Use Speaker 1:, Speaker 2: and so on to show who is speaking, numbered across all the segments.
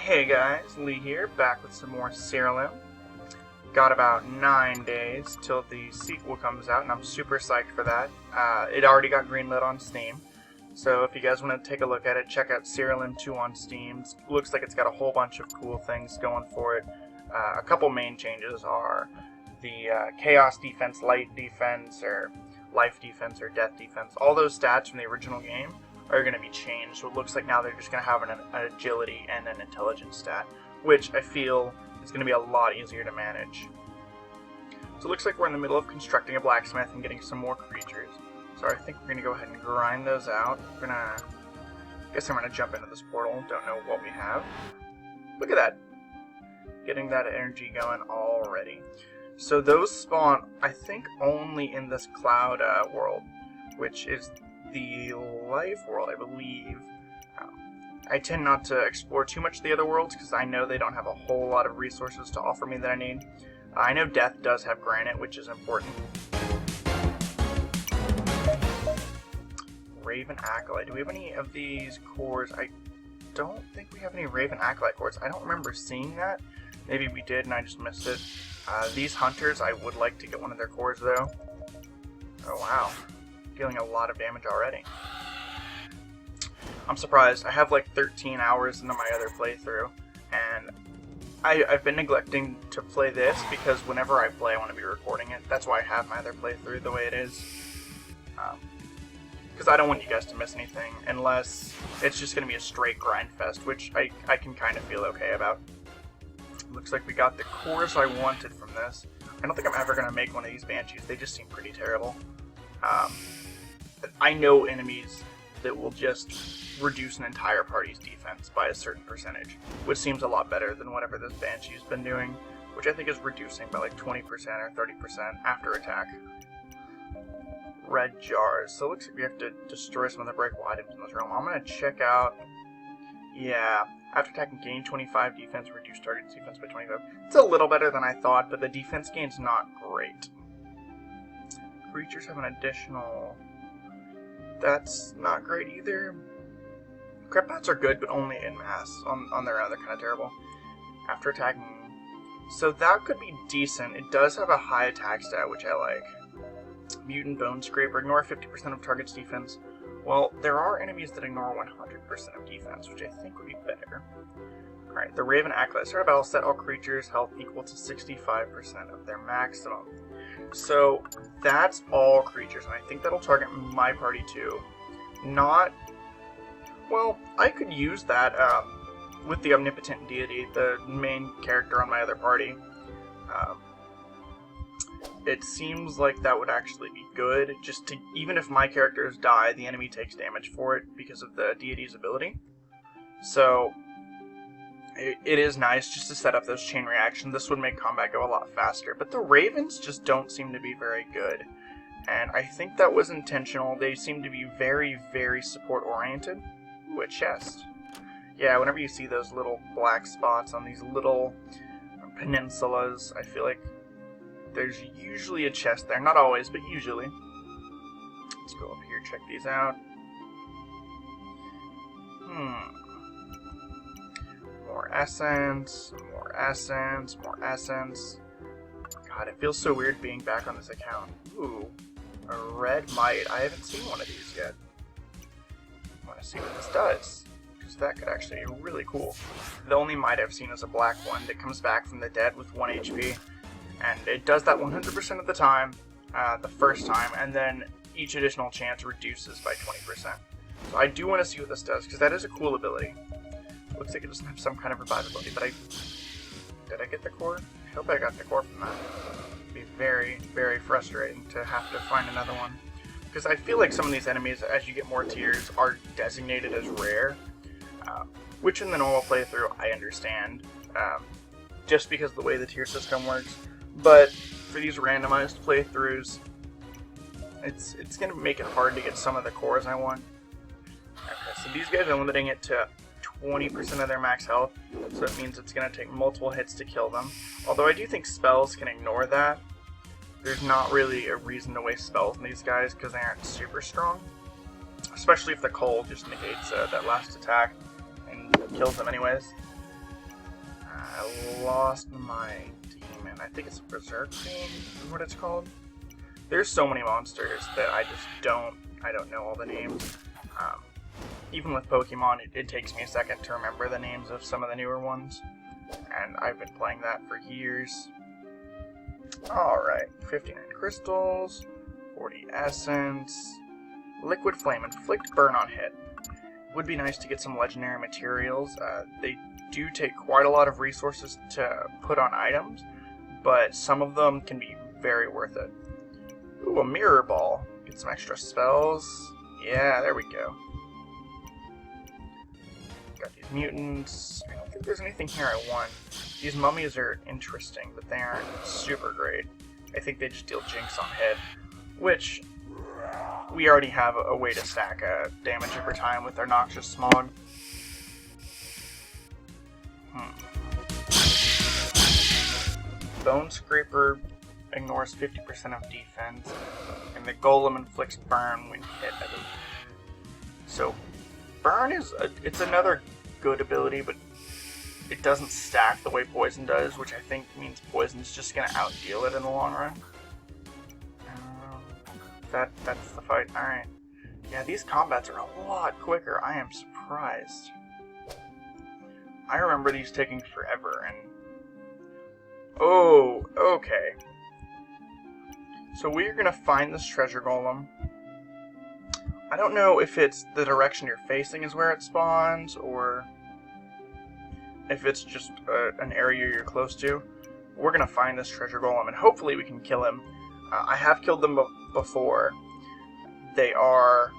Speaker 1: Hey guys, Lee here, back with some more Siralim. Got about 9 days till the sequel comes out, and I'm super psyched for that. It already got greenlit on Steam, so if you guys want to take a look at it, check out Siralim 2 on Steam. Looks like it's got a whole bunch of cool things going for it. A couple main changes are the Chaos Defense, Light Defense, or Life Defense, or Death Defense. All those stats from the original game are going to be changed, so it looks like now they're just going to have an agility and an intelligence stat, which I feel is going to be a lot easier to manage. So it looks like we're in the middle of constructing a blacksmith and getting some more creatures, so I think we're going to go ahead and grind those out. I guess I'm going to jump into this portal, don't know what we have. Look at that! Getting that energy going already. So those spawn, I think, only in this cloud world, which is the life world, I believe. I tend not to explore too much of the other worlds because I know they don't have a whole lot of resources to offer me that I need. I know Death does have granite, which is important. Raven Acolyte. Do we have any of these cores? I don't think we have any Raven Acolyte cores. I don't remember seeing that. Maybe we did and I just missed it. These hunters, I would like to get one of their cores though. Oh wow. Dealing a lot of damage already. I'm surprised. I have like 13 hours into my other playthrough, and I've been neglecting to play this because whenever I play I want to be recording it. That's why I have my other playthrough the way it is. Because I don't want you guys to miss anything unless it's just going to be a straight grind fest, which I can kind of feel okay about. Looks like we got the cores I wanted from this. I don't think I'm ever going to make one of these Banshees. They just seem pretty terrible. I know enemies that will just reduce an entire party's defense by a certain percentage, which seems a lot better than whatever this Banshee's been doing, which I think is reducing by like 20% or 30% after attack. Red jars. So it looks like we have to destroy some of the breakable items in this realm. I'm going to check out... Yeah, after attacking, gain 25 defense, reduce target's defense by 25. It's a little better than I thought, but the defense gain's not great. Creatures have an additional... That's not great either. Crepbats are good, but only in mass. On their own, they're kind of terrible. After attacking... So that could be decent. It does have a high attack stat, which I like. Mutant Bone Scraper. Ignore 50% of target's defense. Well, there are enemies that ignore 100% of defense, which I think would be better. Alright, the Raven Acolyte. Start a battle, set all creatures' health equal to 65% of their maximum. So, that's all creatures, and I think that'll target my party too. Not... Well, I could use that with the Omnipotent Deity, the main character on my other party. It seems like that would actually be good, just to... Even if my characters die, the enemy takes damage for it because of the deity's ability. So... It is nice just to set up those chain reactions. This would make combat go a lot faster. But the Ravens just don't seem to be very good. And I think that was intentional. They seem to be very, very support-oriented. Ooh, a chest. Yeah, whenever you see those little black spots on these little peninsulas, I feel like there's usually a chest there. Not always, but usually. Let's go up here, check these out. More essence, more essence, more essence. God, it feels so weird being back on this account. Ooh, a red mite. I haven't seen one of these yet. I want to see what this does, because that could actually be really cool. The only mite I've seen is a black one that comes back from the dead with 1 HP, and it does that 100% of the time, the first time, and then each additional chance reduces by 20%. So I do want to see what this does, because that is a cool ability. Looks like it doesn't have some kind of revive ability, but did I get the core? I hope I got the core from that. It'd be very, very frustrating to have to find another one. Because I feel like some of these enemies, as you get more tiers, are designated as rare. Which in the normal playthrough, I understand. Just because of the way the tier system works. But for these randomized playthroughs, it's going to make it hard to get some of the cores I want. Okay, so these guys are limiting it to 20% of their max health, so it means it's going to take multiple hits to kill them. Although I do think spells can ignore that. There's not really a reason to waste spells on these guys because they aren't super strong. Especially if the cold just negates that last attack and kills them anyways. I lost my demon. I think it's a Berserk Fiend is what it's called. There's so many monsters that I don't know all the names. Even with Pokemon, it takes me a second to remember the names of some of the newer ones. And I've been playing that for years. Alright, 59 crystals, 40 essence, liquid flame, inflict burn on hit. Would be nice to get some legendary materials. They do take quite a lot of resources to put on items, but some of them can be very worth it. Ooh, a mirror ball. Get some extra spells. Yeah, there we go. Got these mutants. I don't think there's anything here I want. These mummies are interesting, but they aren't super great. I think they just deal Jinx on hit, which we already have a way to stack damage over time with our Noxious Smog. Bone Scraper ignores 50% of defense, and the Golem inflicts burn when hit. So, burn it's another good ability, but it doesn't stack the way poison does, which I think means poison's just gonna outdeal it in the long run. That's the fight. Alright. Yeah, these combats are a lot quicker. I am surprised. I remember these taking forever, and... Oh, okay. So we're gonna find this treasure golem. I don't know if it's the direction you're facing is where it spawns, or if it's just an area you're close to. We're gonna find this treasure golem, and hopefully we can kill him. I have killed them before. They are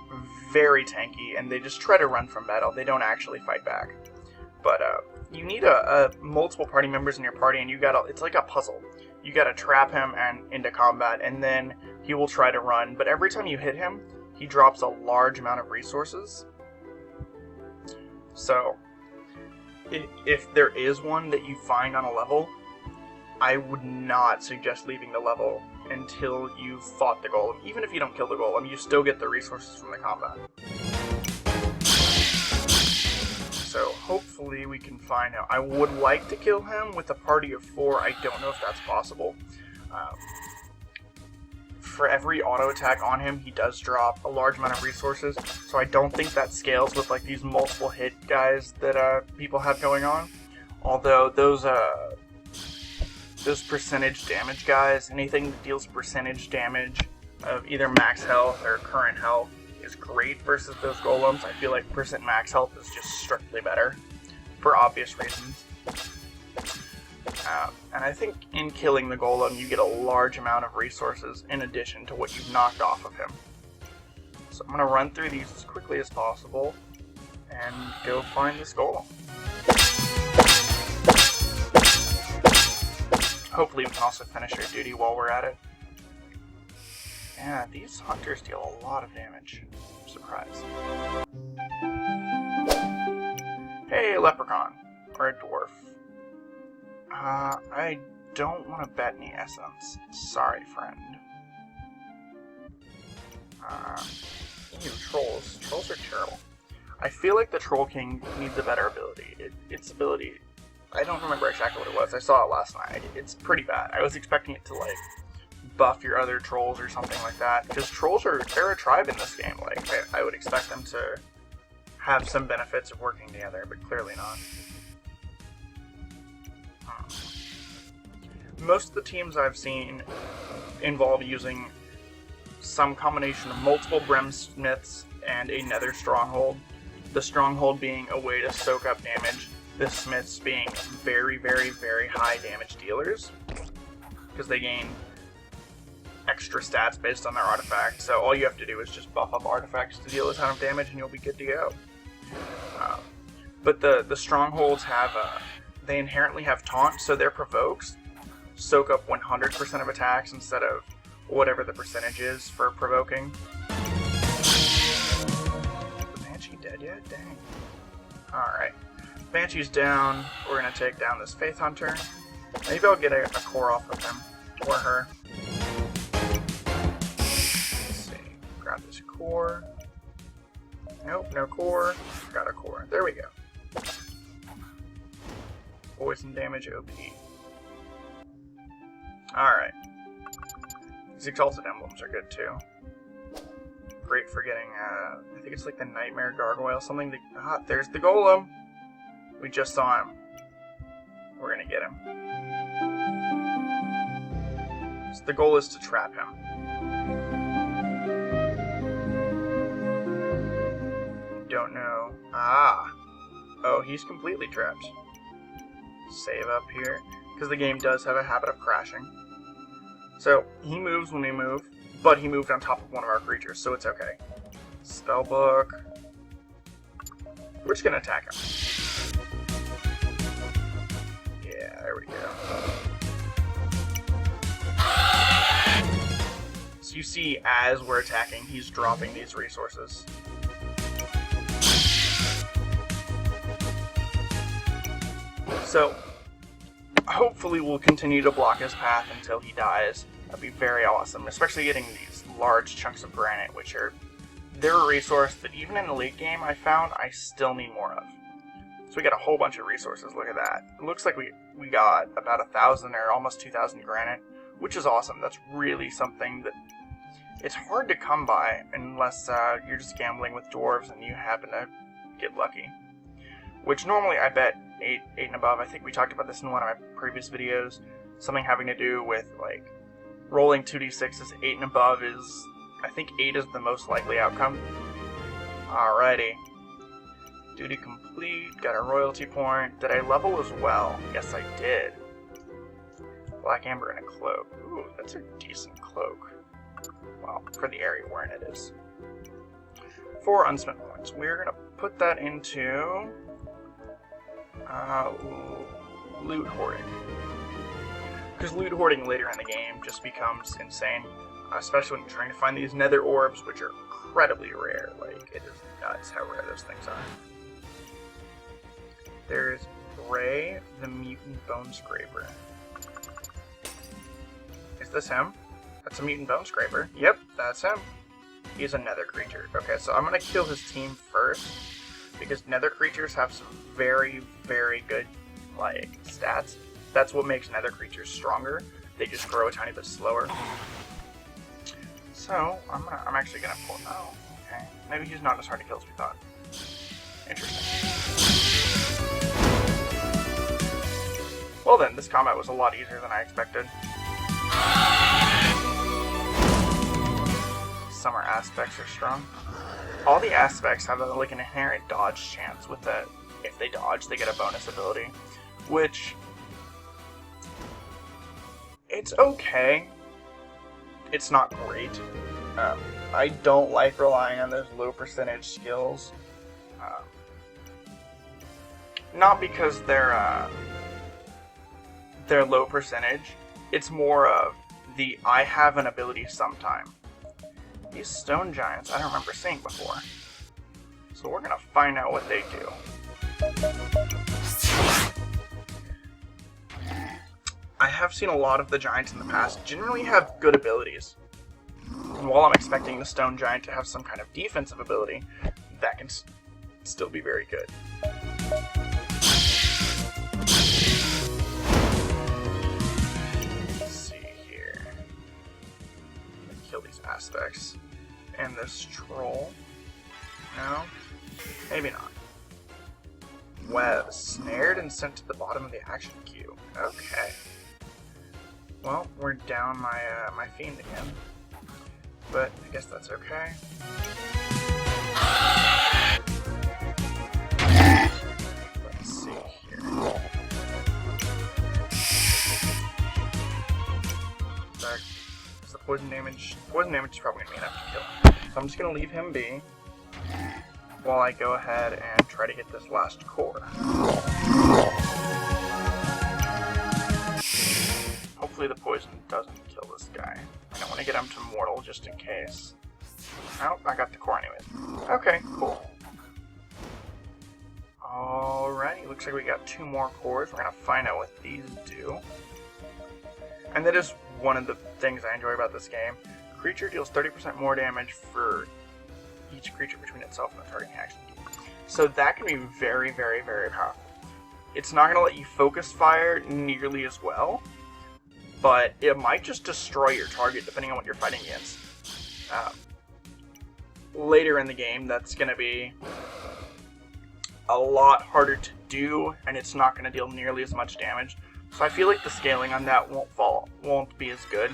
Speaker 1: very tanky, and they just try to run from battle. They don't actually fight back. But you need multiple party members in your party, and it's like a puzzle. You gotta trap him and into combat, and then he will try to run. But every time you hit him, he drops a large amount of resources. So, if there is one that you find on a level, I would not suggest leaving the level until you've fought the golem. Even if you don't kill the golem, you still get the resources from the combat. So hopefully we can find him. I would like to kill him with a party of 4. I don't know if that's possible. For every auto attack on him, he does drop a large amount of resources, so I don't think that scales with like these multiple hit guys that people have going on. Although those percentage damage guys, anything that deals percentage damage of either max health or current health is great versus those golems. I feel like percent max health is just strictly better for obvious reasons. And I think in killing the golem, you get a large amount of resources in addition to what you've knocked off of him. So I'm going to run through these as quickly as possible and go find this golem. Hopefully we can also finish our duty while we're at it. Yeah, these hunters deal a lot of damage. I'm surprised. Hey, leprechaun. Or a dwarf. I don't want to bet any essence. Sorry, friend. Ew, trolls. Trolls are terrible. I feel like the Troll King needs a better ability. Its ability... I don't remember exactly what it was. I saw it last night. It's pretty bad. I was expecting it to, like, buff your other trolls or something like that. Because trolls they're a tribe in this game. Like, I would expect them to have some benefits of working together, but clearly not. Most of the teams I've seen involve using some combination of multiple Brimsmiths and a Nether Stronghold. The Stronghold being a way to soak up damage. The Smiths being very, very, very high damage dealers. Because they gain extra stats based on their artifact. So all you have to do is just buff up artifacts to deal a ton of damage and you'll be good to go. But the Strongholds have... they inherently have taunt, so their provokes soak up 100% of attacks instead of whatever the percentage is for provoking. Is the Banshee dead yet? Dang. Alright. Banshee's down. We're going to take down this Faith Hunter. Maybe I'll get a core off of him. Or her. Let's see. Grab this core. Nope, no core. Got a core. There we go. Poison damage OP. Alright. These Exalted Emblems are good too. Great for getting, I think it's like the Nightmare Gargoyle, something to... Ah, there's the Golem! We just saw him. We're gonna get him. So the goal is to trap him. Don't know. Ah! Oh, he's completely trapped. Save up here, because the game does have a habit of crashing. So, he moves when we move, but he moved on top of one of our creatures, so it's okay. Spellbook. We're just gonna attack him. Yeah, there we go. So you see, as we're attacking, he's dropping these resources. So, hopefully we'll continue to block his path until he dies. That'd be very awesome, especially getting these large chunks of granite, which are... They're a resource that even in the late game I found I still need more of. So we got a whole bunch of resources, look at that. It looks like we got about 1,000 or almost 2,000 granite, which is awesome. That's really something that it's hard to come by unless you're just gambling with dwarves and you happen to get lucky. Which normally I bet 8 and above. I think we talked about this in one of my previous videos. Something having to do with like rolling 2d6s 8 and above is, I think 8 is the most likely outcome. Alrighty. Duty complete, got a royalty point. Did I level as well? Yes, I did. Black amber and a cloak. Ooh, that's a decent cloak. Well, for the area we're in it is. 4 unspent points. We're gonna put that into loot hoarding. Because loot hoarding later in the game just becomes insane. Especially when you're trying to find these nether orbs, which are incredibly rare. Like, it is nuts how rare those things are. There's Bray, the Mutant Bone Scraper. Is this him? That's a Mutant Bone Scraper. Yep, that's him. He's a nether creature. Okay, so I'm gonna kill his team first, because nether creatures have some very, very good, like, stats. That's what makes nether creatures stronger. They just grow a tiny bit slower. So, I'm actually gonna pull... Oh, okay. Maybe he's not as hard to kill as we thought. Interesting. Well then, this combat was a lot easier than I expected. Summer aspects are strong. All the aspects have like an inherent dodge chance with it. If they dodge, they get a bonus ability. Which... it's okay. It's not great. I don't like relying on those low percentage skills. Not because they're low percentage. It's more of the I have an ability sometime. These stone giants I don't remember seeing before. So we're gonna find out what they do. I have seen a lot of the giants in the past generally have good abilities. And while I'm expecting the stone giant to have some kind of defensive ability, that can still be very good. Let's see here. Kill these aspects. And this troll. No? Maybe not. Web. Snared and sent to the bottom of the action queue. Okay. Well, we're down my fiend again. But I guess that's okay. Let's see here. Is the poison damage? Poison damage is probably gonna be enough to kill him. So I'm just gonna leave him be while I go ahead and try to get this last core. Hopefully the poison doesn't kill this guy. I don't want to get him to mortal just in case. Oh, I got the core anyways. Okay, cool. Alrighty, looks like we got 2 more cores. We're gonna find out what these do. And that is one of the things I enjoy about this game. Creature deals 30% more damage for each creature between itself and the targeting action key. So that can be very, very, very powerful. it's not going to let you focus fire nearly as well, but it might just destroy your target depending on what you're fighting against. Later in the game, that's going to be a lot harder to do, and it's not going to deal nearly as much damage. So I feel like the scaling on that won't be as good,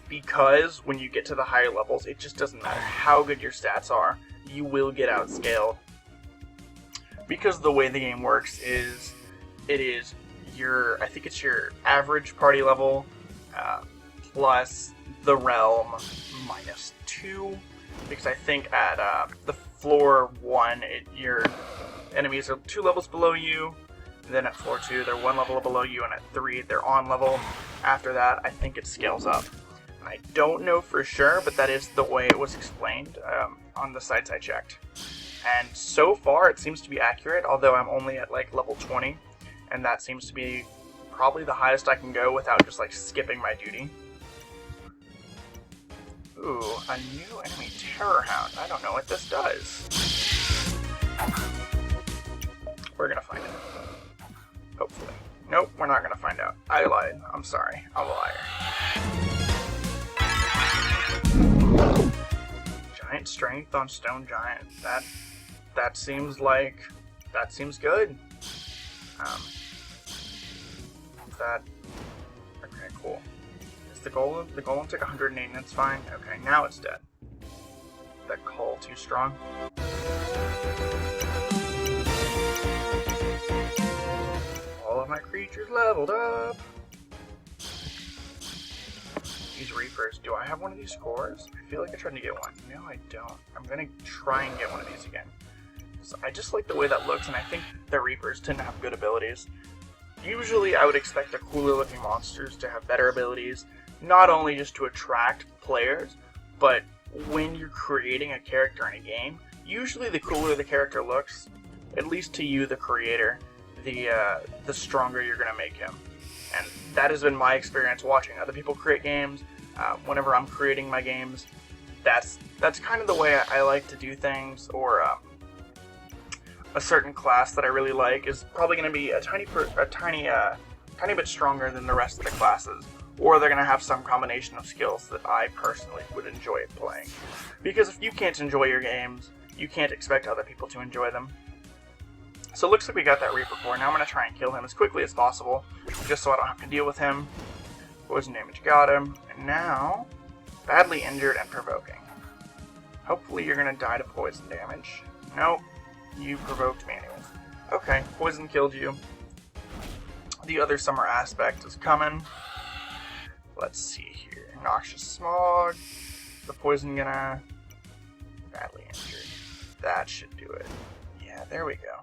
Speaker 1: because when you get to the higher levels, it just doesn't matter how good your stats are, you will get outscaled. Because the way the game works is, I think it's your average party level plus the realm -2, because I think at the floor 1, your enemies are 2 levels below you, then at floor 2 they're 1 level below you, and at 3 they're on level. After that, I think it scales up. And I don't know for sure, but that is the way it was explained on the sites I checked. And so far it seems to be accurate, although I'm only at like level 20, and that seems to be probably the highest I can go without just like skipping my duty. Ooh, a new enemy Terror Hound. I don't know what this does. We're gonna find out. Hopefully. Nope, we're not gonna find out. I lied. I'm sorry. I'm a liar. Giant strength on Stone Giant. That seems good. Okay, cool. Is the golem took 108 and it's fine? Okay, now it's dead. That call too strong. All of my creatures leveled up. These Reapers, do I have one of these cores? I feel like I tried to get one. No, I don't. I'm gonna try and get one of these again. So I just like the way that looks, and I think the Reapers tend to have good abilities. Usually I would expect the cooler looking monsters to have better abilities, not only just to attract players, but when you're creating a character in a game, usually the cooler the character looks, at least to you, the creator, the stronger you're gonna make him. And that has been my experience watching other people create games. Whenever I'm creating my games, that's kind of the way I like to do things. Or a certain class that I really like is probably going to be a tiny bit stronger than the rest of the classes, or they're going to have some combination of skills that I personally would enjoy playing. Because if you can't enjoy your games, you can't expect other people to enjoy them. So it looks like we got that Reaper core. Now I'm going to try and kill him as quickly as possible, just so I don't have to deal with him. Poison damage got him. And now, badly injured and provoking. Hopefully you're going to die to poison damage. Nope, you provoked me anyways. Okay, poison killed you. The other summer aspect is coming. Let's see here. Noxious smog. The poison gonna... badly injured. That should do it. Yeah, there we go.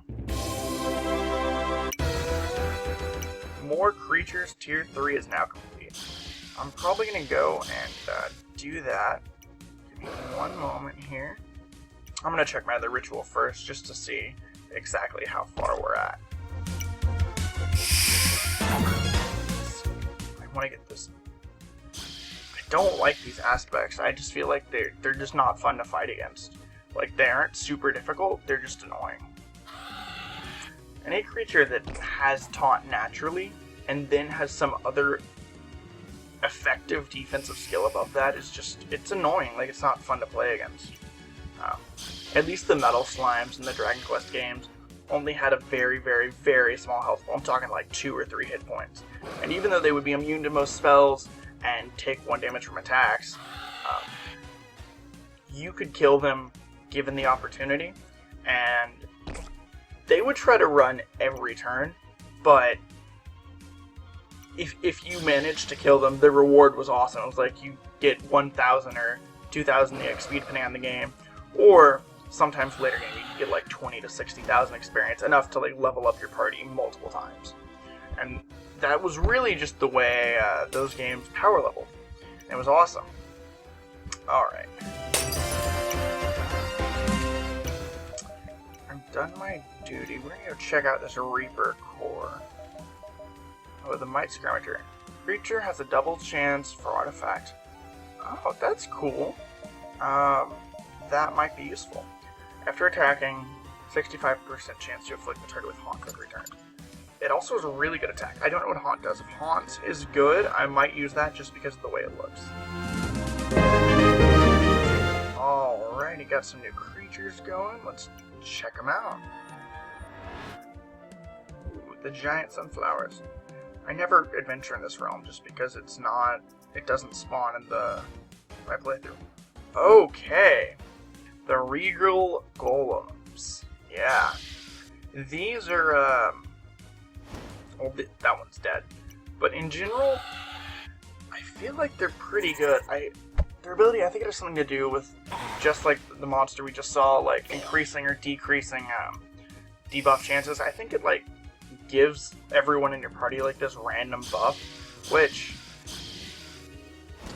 Speaker 1: More creatures tier 3 is now complete. I'm probably going to go and do that. Give me one moment here. I'm going to check my other ritual first just to see exactly how far we're at. I want to get this. I don't like these aspects. I just feel like they're just not fun to fight against. Like, they aren't super difficult, they're just annoying. Any creature that has taunt naturally and then has some other effective defensive skill above that is just, it's annoying. Like, it's not fun to play against. At least the Metal Slimes in the Dragon Quest games only had a very, very, very small health pool. I'm talking like 2 or 3 hit points. And even though they would be immune to most spells and take 1 damage from attacks, you could kill them given the opportunity, and they would try to run every turn, but if you managed to kill them, the reward was awesome. It was like you get 1,000 or 2,000 XP depending on the game, or sometimes later game you can get like 20 to 60,000 experience, enough to like level up your party multiple times. And that was really just the way those games power leveled. It was awesome. Alright. I've done my duty. We're gonna go check out this Reaper core. Oh, the Might Scrummager. Creature has a double chance for artifact. Oh, that's cool. That might be useful. After attacking, 65% chance to afflict the target with Haunt every turn. It also has a really good attack. I don't know what Haunt does. If Haunt is good, I might use that just because of the way it looks. Alrighty, got some new creatures going. Let's check them out. Ooh, the giant sunflowers. I never adventure in this realm just because it doesn't spawn in my playthrough. Okay. The Regal Golems. Yeah. These are, well, that one's dead. But in general, I feel like they're pretty good. Their ability, I think it has something to do with, just like the monster we just saw, like, increasing or decreasing, debuff chances. I think it, like, gives everyone in your party, like, this random buff, which,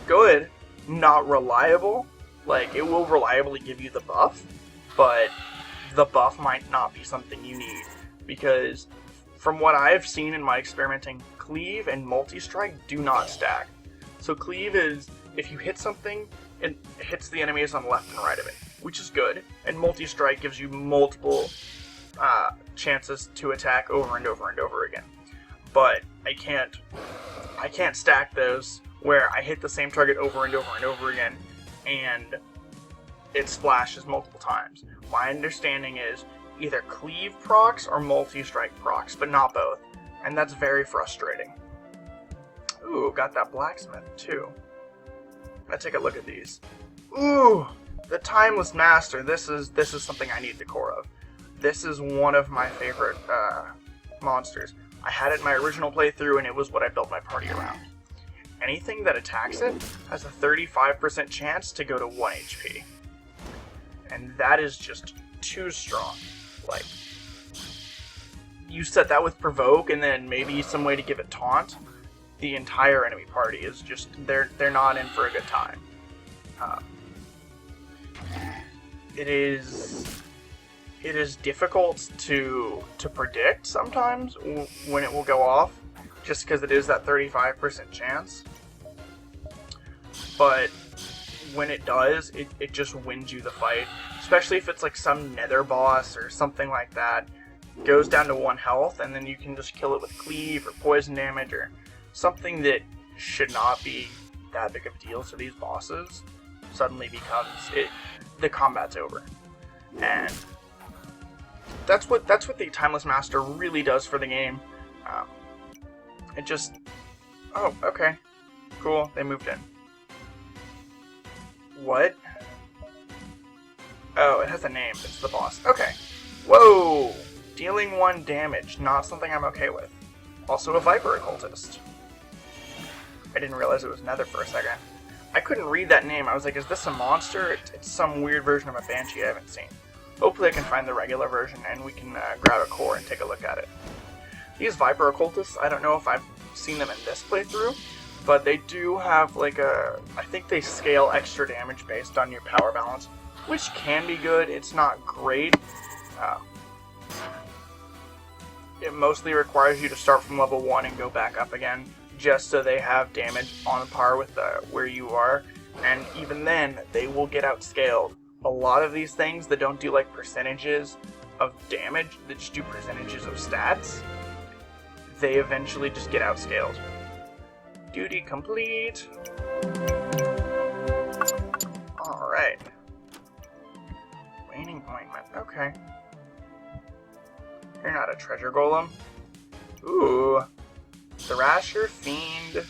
Speaker 1: good, not reliable. Like, it will reliably give you the buff, but the buff might not be something you need, because from what I've seen in my experimenting, Cleave and Multi-Strike do not stack. So Cleave is, if you hit something, it hits the enemies on the left and right of it, which is good, and Multi-Strike gives you multiple chances to attack over and over and over again. But I can't stack those where I hit the same target over and over and over again, and it splashes multiple times. My understanding is either Cleave procs or Multi-Strike procs, but not both, and that's very frustrating. Ooh, got that blacksmith too. Let's take a look at these. Ooh, the Timeless Master. This is something I need the core of. This is one of my favorite monsters. I had it in my original playthrough, and it was what I built my party around. Anything that attacks it has a 35% chance to go to 1 HP. And that is just too strong. Like, you set that with Provoke, and then maybe some way to give it Taunt, the entire enemy party is just, they're not in for a good time. It is difficult to predict sometimes when it will go off, just because it is that 35% chance. But when it does, it just wins you the fight, especially if it's like some nether boss or something like that. Goes down to 1 health, and then you can just kill it with Cleave or poison damage or something that should not be that big of a deal to these bosses. Suddenly becomes the combat's over, and that's what the Timeless Master really does for the game. It just, oh, okay, cool, they moved in. What? Oh, it has a name. It's the boss. Okay. Whoa! Dealing 1 damage. Not something I'm okay with. Also a Viper Occultist. I didn't realize it was Nether for a second. I couldn't read that name. I was like, is this a monster? It's some weird version of a Banshee I haven't seen. Hopefully I can find the regular version and we can grab a core and take a look at it. These Viper Occultists, I don't know if I've seen them in this playthrough, but they do have like I think they scale extra damage based on your power balance, which can be good. It's not great. It mostly requires you to start from level 1 and go back up again, just so they have damage on par with where you are, and even then, they will get outscaled. A lot of these things that don't do like percentages of damage, that just do percentages of stats, they eventually just get outscaled. Duty complete. Alright. Waning Ointment, okay. You're not a treasure golem. Ooh. Thrasher Fiend.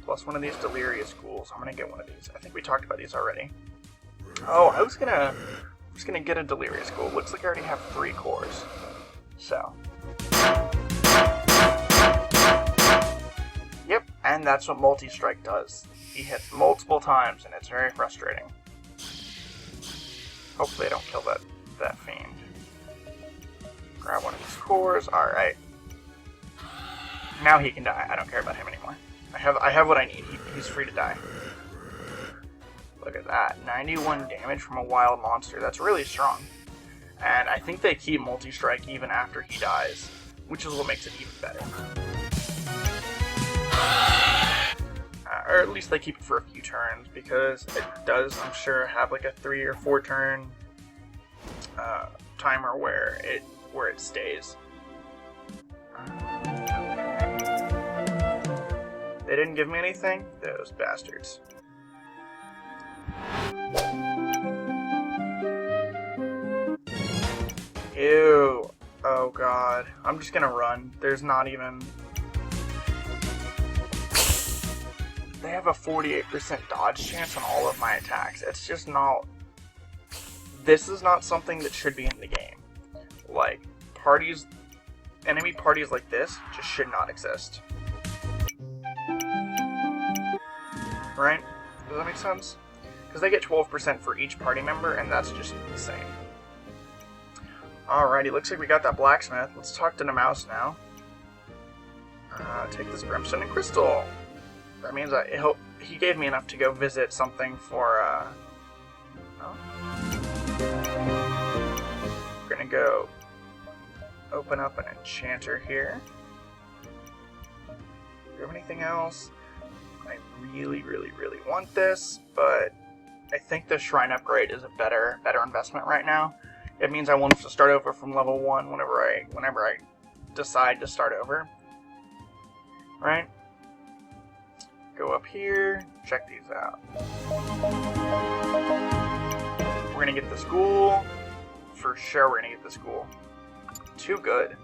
Speaker 1: Plus one of these Delirious Ghouls. I'm gonna get one of these. I think we talked about these already. Oh, I was gonna get a Delirious Ghoul. Looks like I already have 3 cores. So. Yep, and that's what Multi-Strike does. He hits multiple times, and it's very frustrating. Hopefully I don't kill that fiend. Grab one of his cores. Alright. Now he can die. I don't care about him anymore. I have what I need. He's free to die. Look at that. 91 damage from a wild monster. That's really strong. And I think they keep Multi-Strike even after he dies, which is what makes it even better. Or at least they keep it for a few turns, because it does, I'm sure, have like a 3 or 4 turn timer where it stays. They didn't give me anything? Those bastards. Ew. Oh god. I'm just gonna run. There's not even... They have a 48% dodge chance on all of my attacks. It's just not... This is not something that should be in the game. Like, enemy parties like this just should not exist. Right? Does that make sense? Because they get 12% for each party member, and that's just insane. Alrighty, looks like we got that blacksmith. Let's talk to the mouse now. Take this brimstone and crystal. That means he gave me enough to go visit something for, oh. We're gonna go open up an enchanter here. Do you have anything else? I really, really, really want this, but I think the shrine upgrade is a better investment right now. It means I won't have to start over from level 1 whenever I decide to start over. Right? Go up here, check these out. We're gonna get this ghoul. For sure we're gonna get this ghoul. Too good.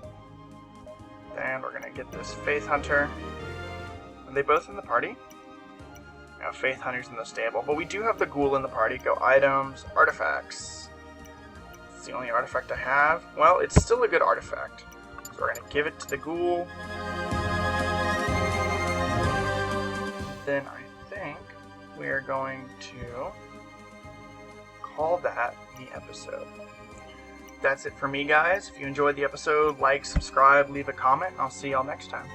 Speaker 1: Then we're gonna get this Faith Hunter. Are they both in the party? No, Faith Hunter's in the stable. But we do have the ghoul in the party. Go items, artifacts. It's the only artifact I have. Well, it's still a good artifact. So we're gonna give it to the ghoul. Then I think we're going to call that the episode. That's it for me, guys. If you enjoyed the episode, like, subscribe, leave a comment, and I'll see y'all next time.